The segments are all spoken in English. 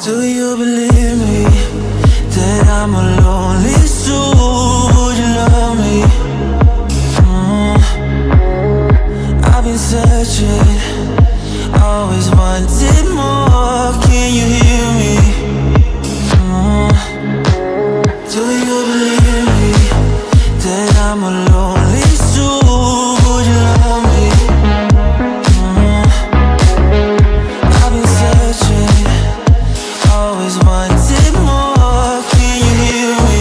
Do you believe me that I'm a lonely soul? Would you love me? I've been searching, always wanted more. Can you hear me? Do you believe me that I'm a lonely soul? Would you love me? I've been searching, always wanted more. Can you hear me?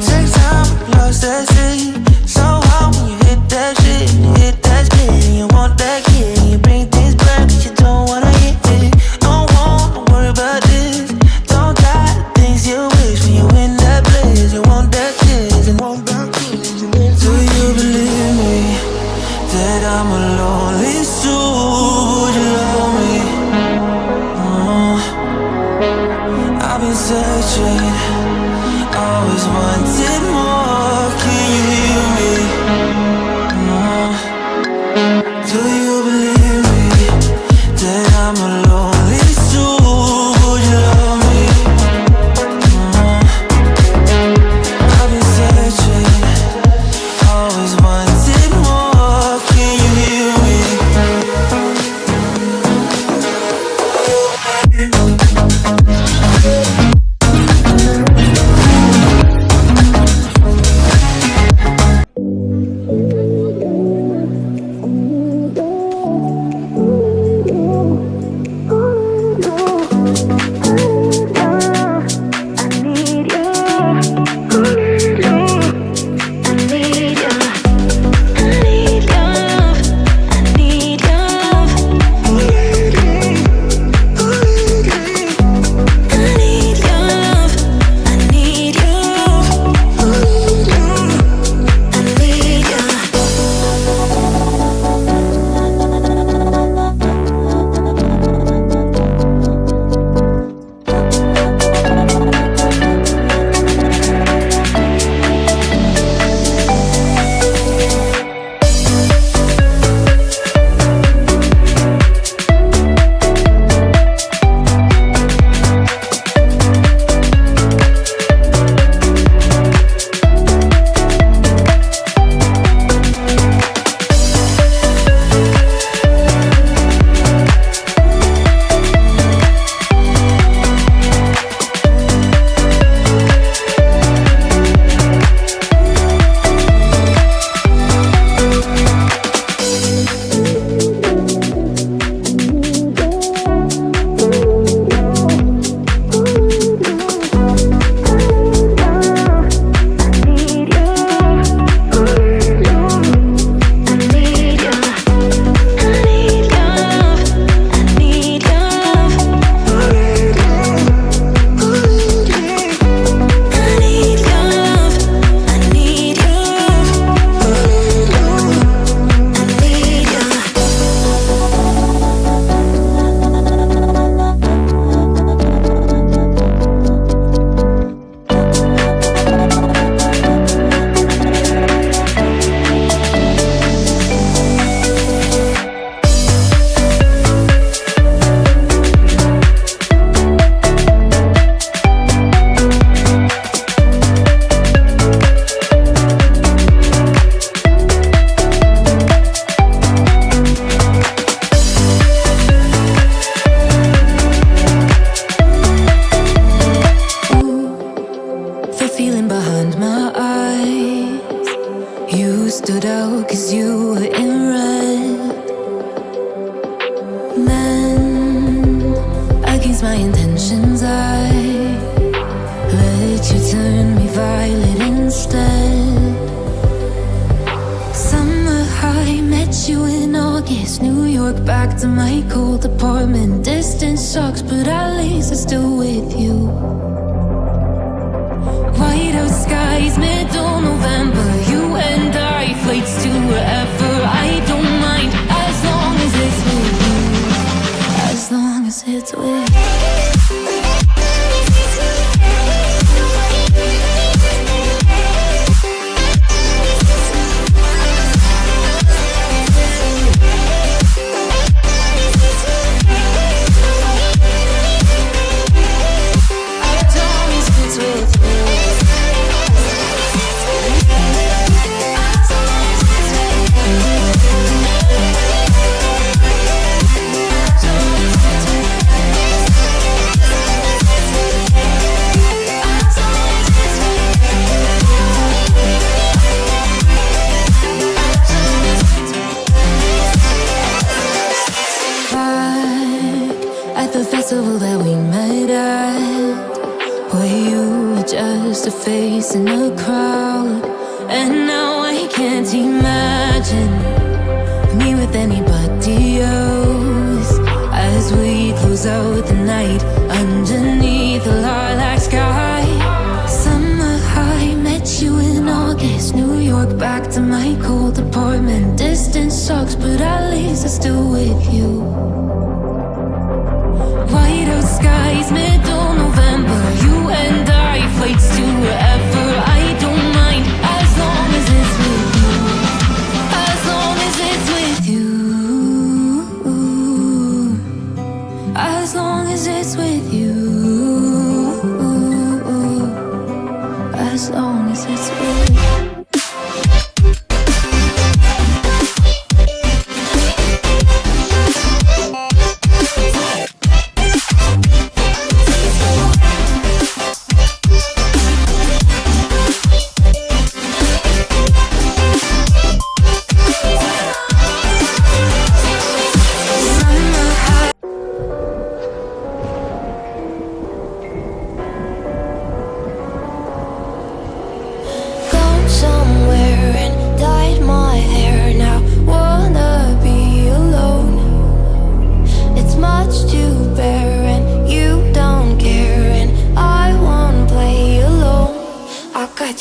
Takes time, lost that sea. So hard when you hit that shit, hit that spin. You want that kid, you bring things back, but you don't wanna hit it. Don't wanna worry about this. Don't die, things you wish when you in that place. You want that kiss and want that kiss. Do you believe me that I'm a lonely soul? Would you love me? I've been searching, always wanted more. Can you hear me? Do you believe me that I'm a lonely soul? Would you love me? I've been searching, always wanted more. Can you hear me? You stood out 'cause you were in red. Then, against my intentions, I let you turn me violet instead. Summer high, met you in August. New York, back to my cold apartment. Distance sucks, but at least I'm still with you. White out skies, middle November. You and I, flights to wherever. I don't mind, as long as it's with you. As long as it's with you. At the festival that we met at, where you were just a face in a crowd. And now I can't imagine me with anybody else. As we close out the night underneath the lilac sky. Summer high, met you in August. New York, back to my cold apartment. Distance sucks, but at least I'm still with you. White out skies, middle November. You and I, flights to wherever. I don't mind, as long as it's with you. As long as it's with you. As long as it's with you. As long as it's with you.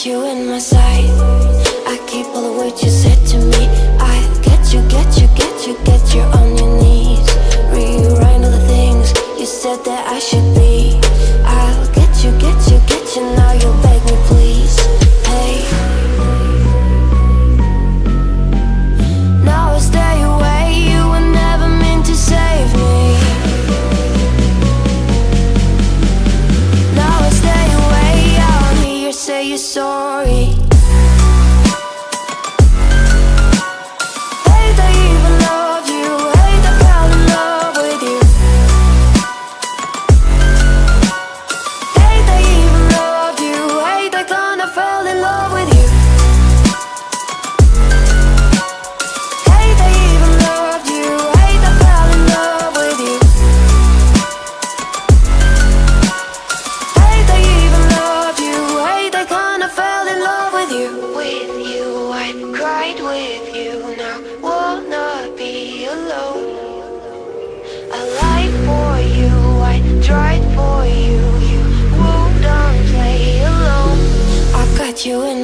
You in my sight, I keep all the words you said to me. I get you, get you, get you, get you on your knees. Rewrite all the things you said that I should be. I'll get you, get you, get you, now you'll beg me please. Hey, now I stay away, you were never meant to save me. Now I stay away, I don't hear you say you're sorry. Hate I even loved you, hate I fell in love with you. Hate I even loved you, hate I kinda fell in love with you. Hate I even loved you, hate I fell in love with you. Hate I even loved you, hate I kinda fell in love with you. With you, I cried with you, now wanna be alone. I lied for you, I tried for you, you wouldn't play alone. I got you in